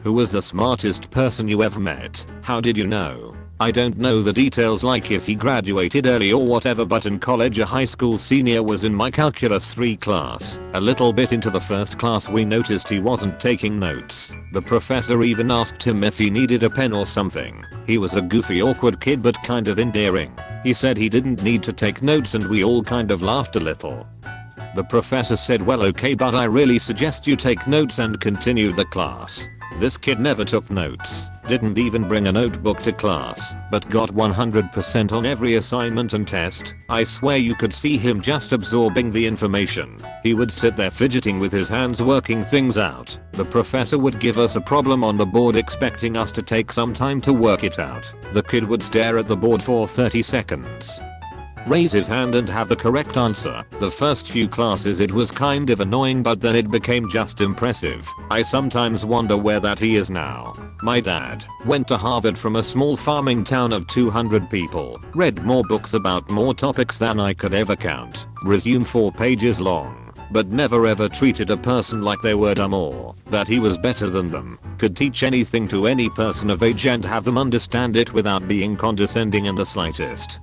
Who was the smartest person you ever met? How did you know? I don't know the details like if he graduated early or whatever, but in college a high school senior was in my calculus 3 class. A little bit into the first class we noticed he wasn't taking notes. The professor even asked him if he needed a pen or something. He was a goofy awkward kid but kind of endearing. He said he didn't need to take notes and we all kind of laughed a little. The professor said, well, okay, but I really suggest you take notes, and continued the class. This kid never took notes, didn't even bring a notebook to class, but got 100% on every assignment and test. I swear you could see him just absorbing the information. He would sit there fidgeting with his hands working things out. The professor would give us a problem on the board expecting us to take some time to work it out. The kid would stare at the board for 30 seconds. Raise his hand and have the correct answer. The first few classes it was kind of annoying, but then it became just impressive. I sometimes wonder where that he is now. My dad went to Harvard from a small farming town of 200 people, read more books about more topics than I could ever count, resume 4 pages long, but never ever treated a person like they were dumb or that he was better than them, could teach anything to any person of age and have them understand it without being condescending in the slightest.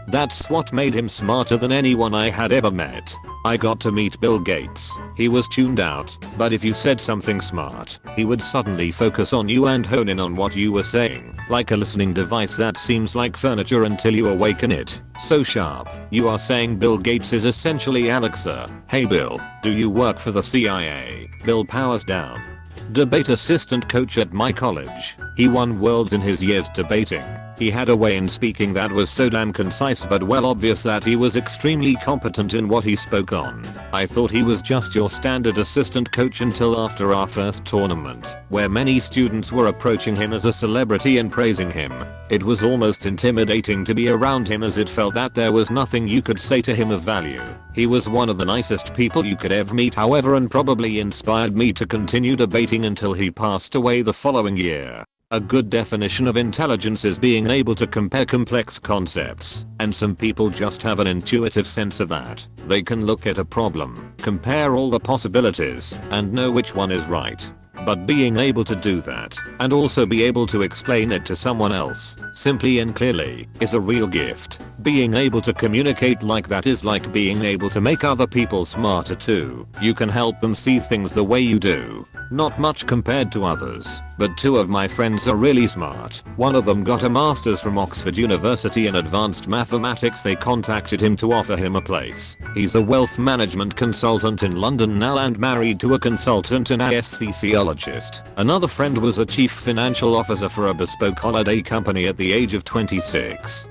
That's what made him smarter than anyone I had ever met. I got to meet Bill Gates. He was tuned out, but if you said something smart, he would suddenly focus on you and hone in on what you were saying, like a listening device that seems like furniture until you awaken it. So sharp. You are saying Bill Gates is essentially Alexa. Hey Bill, do you work for the CIA? Bill powers down. Debate assistant coach at my college. He won worlds in his years debating. He had a way in speaking that was so damn concise but well obvious that he was extremely competent in what he spoke on. I thought he was just your standard assistant coach until after our first tournament, where many students were approaching him as a celebrity and praising him. It was almost intimidating to be around him as it felt that there was nothing you could say to him of value. He was one of the nicest people you could ever meet, however, and probably inspired me to continue debating until he passed away the following year. A good definition of intelligence is being able to compare complex concepts, and some people just have an intuitive sense of that. They can look at a problem, compare all the possibilities, and know which one is right. But being able to do that, and also be able to explain it to someone else, simply and clearly, is a real gift. Being able to communicate like that is like being able to make other people smarter too. You can help them see things the way you do. Not much compared to others, but 2 of my friends are really smart. One of them got a master's from Oxford University in advanced mathematics. They contacted him to offer him a place. He's a wealth management consultant in London now and married to a consultant and anesthesiologist. Another friend was a chief financial officer for a bespoke holiday company at the age of 26.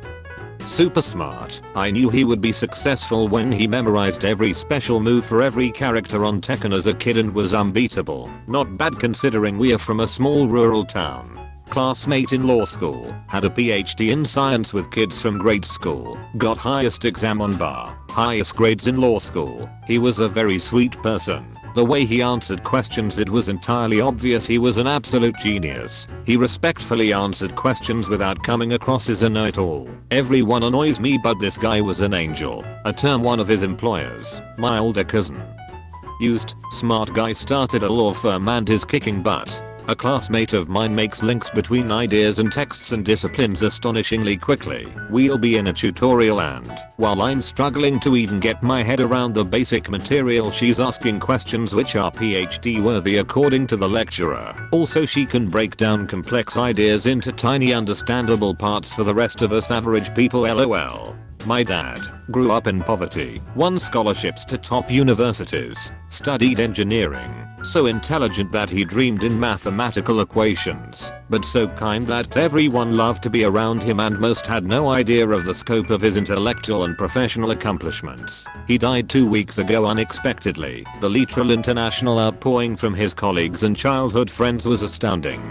Super smart. I knew he would be successful when he memorized every special move for every character on Tekken as a kid and was unbeatable. Not bad considering we are from a small rural town. Classmate in law school, had a PhD in science with kids from grade school, got highest exam on bar, highest grades in law school. He was a very sweet person. The way he answered questions, it was entirely obvious he was an absolute genius. He respectfully answered questions without coming across as a know-it-all. Everyone annoys me, but this guy was an angel, a term one of his employers, my older cousin, used. Smart guy, started a law firm and is kicking butt. A classmate of mine makes links between ideas and texts and disciplines astonishingly quickly. We'll be in a tutorial and, while I'm struggling to even get my head around the basic material, she's asking questions which are PhD worthy according to the lecturer. Also, she can break down complex ideas into tiny understandable parts for the rest of us average people, lol. My dad grew up in poverty, won scholarships to top universities, studied engineering, so intelligent that he dreamed in mathematical equations, but so kind that everyone loved to be around him and most had no idea of the scope of his intellectual and professional accomplishments. He died 2 weeks ago unexpectedly. The literal international outpouring from his colleagues and childhood friends was astounding.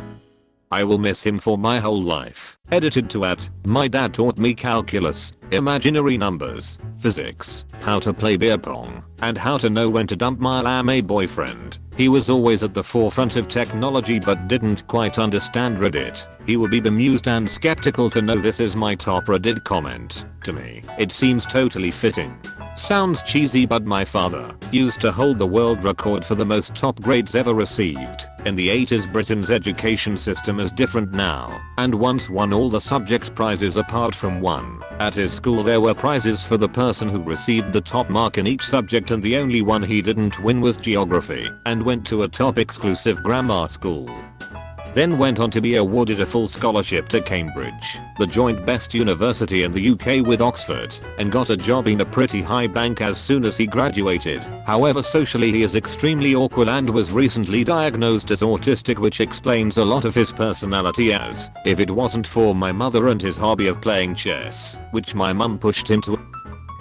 I will miss him for my whole life. Edited to add, my dad taught me calculus, imaginary numbers, physics, how to play beer pong, and how to know when to dump my lame boyfriend. He was always at the forefront of technology but didn't quite understand Reddit. He would be bemused and skeptical to know this is my top Reddit comment. To me, it seems totally fitting. Sounds cheesy, but my father used to hold the world record for the most top grades ever received. In the 80s, Britain's education system is different now, and once won all the subject prizes apart from one. At his school there were prizes for the person who received the top mark in each subject, and the only one he didn't win was geography, and went to a top exclusive grammar school. Then went on to be awarded a full scholarship to Cambridge, the joint best university in the UK with Oxford, and got a job in a pretty high bank as soon as he graduated. However, socially he is extremely awkward and was recently diagnosed as autistic, which explains a lot of his personality, as if it wasn't for my mother and his hobby of playing chess, which my mum pushed him to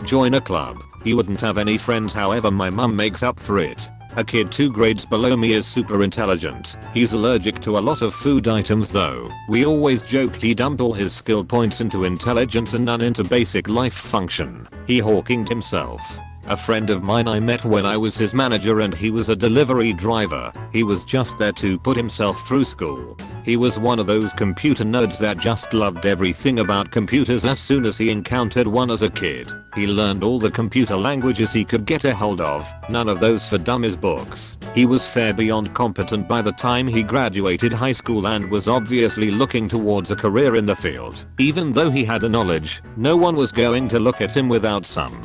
join a club, he wouldn't have any friends. However, my mum makes up for it. A kid 2 grades below me is super intelligent. He's allergic to a lot of food items though. We always joked he dumped all his skill points into intelligence and none into basic life function. He hawkinged himself. A friend of mine I met when I was his manager, and he was a delivery driver. He was just there to put himself through school. He was one of those computer nerds that just loved everything about computers. As soon as he encountered one as a kid, he learned all the computer languages he could get a hold of, none of those for dummies books. He was far beyond competent by the time he graduated high school and was obviously looking towards a career in the field. Even though he had the knowledge, no one was going to look at him without some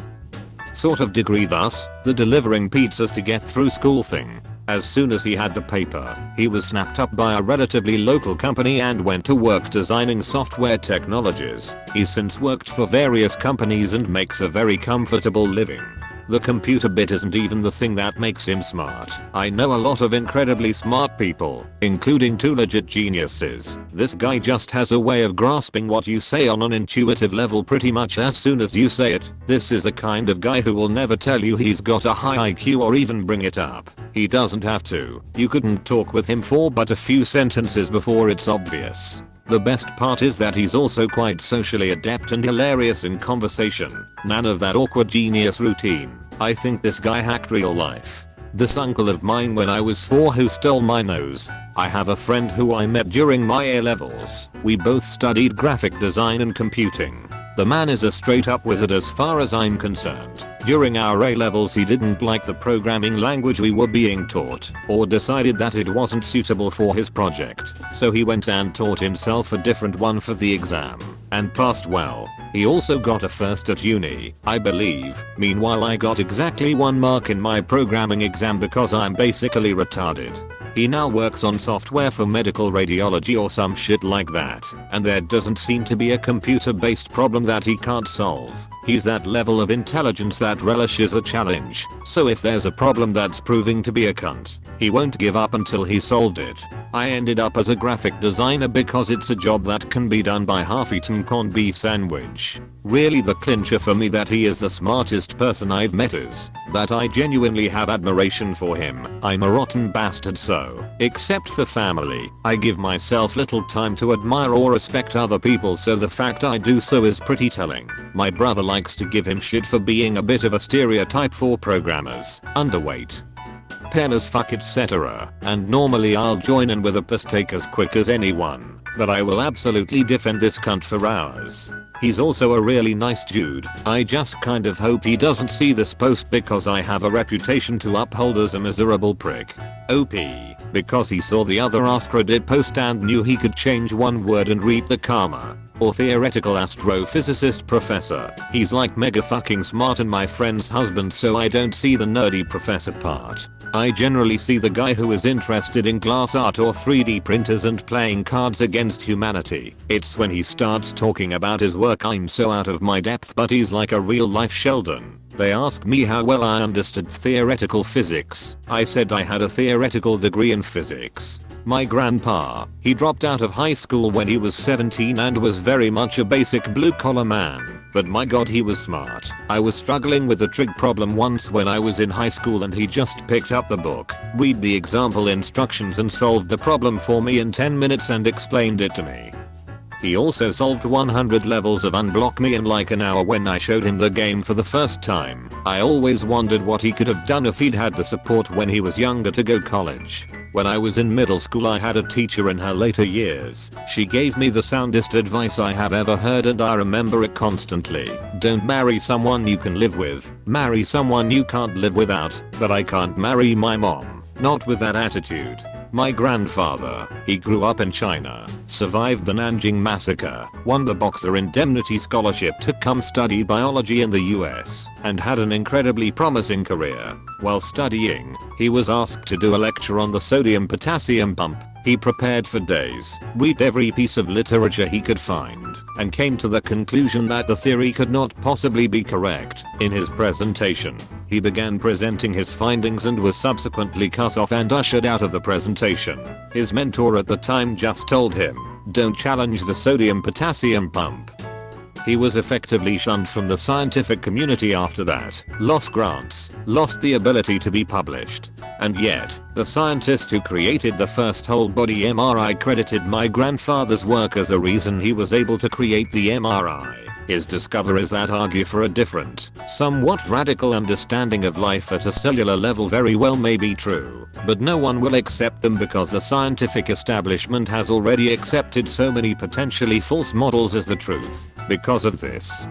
sort of degree, thus the delivering pizzas to get through school thing. As soon as he had the paper, he was snapped up by a relatively local company and went to work designing software technologies. He's since worked for various companies and makes a very comfortable living. The computer bit isn't even the thing that makes him smart. I know a lot of incredibly smart people, including 2 legit geniuses. This guy just has a way of grasping what you say on an intuitive level pretty much as soon as you say it. This is the kind of guy who will never tell you he's got a high IQ or even bring it up. He doesn't have to. You couldn't talk with him for but a few sentences before it's obvious. The best part is that he's also quite socially adept and hilarious in conversation. None of that awkward genius routine. I think this guy hacked real life. This uncle of mine when I was 4 who stole my nose. I have a friend who I met during my A-levels. We both studied graphic design and computing. The man is a straight up wizard as far as I'm concerned. During our A-levels he didn't like the programming language we were being taught, or decided that it wasn't suitable for his project, so he went and taught himself a different one for the exam, and passed well. He also got a first at uni, I believe. Meanwhile I got exactly 1 mark in my programming exam because I'm basically retarded. He now works on software for medical radiology or some shit like that, and there doesn't seem to be a computer-based problem that he can't solve. He's that level of intelligence that relishes a challenge, so if there's a problem that's proving to be a cunt, he won't give up until he solved it. I ended up as a graphic designer because it's a job that can be done by half-eaten corned beef sandwich. Really the clincher for me that he is the smartest person I've met is that I genuinely have admiration for him. I'm a rotten bastard, so, except for family, I give myself little time to admire or respect other people, so the fact I do so is pretty telling. My brother likes to give him shit for being a bit of a stereotype for programmers, underweight, pen as fuck, etc. And normally I'll join in with a piss take as quick as anyone, but I will absolutely defend this cunt for hours. He's also a really nice dude. I just kind of hope he doesn't see this post because I have a reputation to uphold as a miserable prick. OP. Because he saw the other AskReddit post and knew he could change 1 word and reap the karma. Or theoretical astrophysicist professor. He's like mega fucking smart and my friend's husband, so I don't see the nerdy professor part. I generally see the guy who is interested in glass art or 3D printers and playing Cards Against Humanity. It's when he starts talking about his work I'm so out of my depth, but he's like a real life Sheldon. They ask me how well I understood theoretical physics. I said I had a theoretical degree in physics. My grandpa, he dropped out of high school when he was 17 and was very much a basic blue collar man. But my god, he was smart. I was struggling with a trig problem once when I was in high school and he just picked up the book, read the example instructions and solved the problem for me in 10 minutes and explained it to me. He also solved 100 levels of Unblock Me in like an hour when I showed him the game for the first time. I always wondered what he could have done if he'd had the support when he was younger to go college. When I was in middle school I had a teacher in her later years. She gave me the soundest advice I have ever heard and I remember it constantly. Don't marry someone you can live with. Marry someone you can't live without. But I can't marry my mom. Not with that attitude. My grandfather, he grew up in China, survived the Nanjing massacre, won the Boxer Indemnity Scholarship to come study biology in the US, and had an incredibly promising career. While studying, he was asked to do a lecture on the sodium-potassium pump. He prepared for days, read every piece of literature he could find, and came to the conclusion that the theory could not possibly be correct. In his presentation, he began presenting his findings and was subsequently cut off and ushered out of the presentation. His mentor at the time just told him, "Don't challenge the sodium-potassium pump." He was effectively shunned from the scientific community after that, lost grants, lost the ability to be published. And yet, the scientist who created the first whole body MRI credited my grandfather's work as a reason he was able to create the MRI. His discoveries that argue for a different, somewhat radical understanding of life at a cellular level very well may be true, but no one will accept them because the scientific establishment has already accepted so many potentially false models as the truth. Because of this,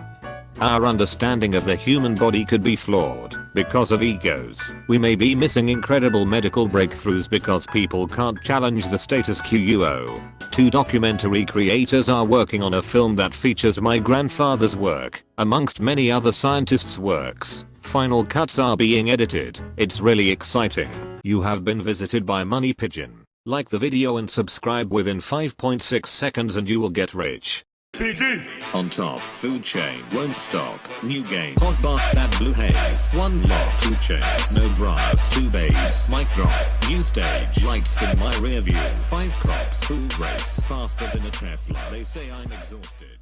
our understanding of the human body could be flawed. Because of egos, we may be missing incredible medical breakthroughs because people can't challenge the status quo. Two documentary creators are working on a film that features my grandfather's work, amongst many other scientists' works. Final cuts are being edited. It's really exciting. You have been visited by Money Pigeon. Like the video and subscribe within 5.6 seconds and you will get rich. PG! On top, food chain, won't stop, new game, hot box that blue haze, one lock, 2 chains, no bras, 2 babes, mic drop, new stage, lights in my rear view, 5 cops, food race, faster than a Tesla, they say I'm exhausted.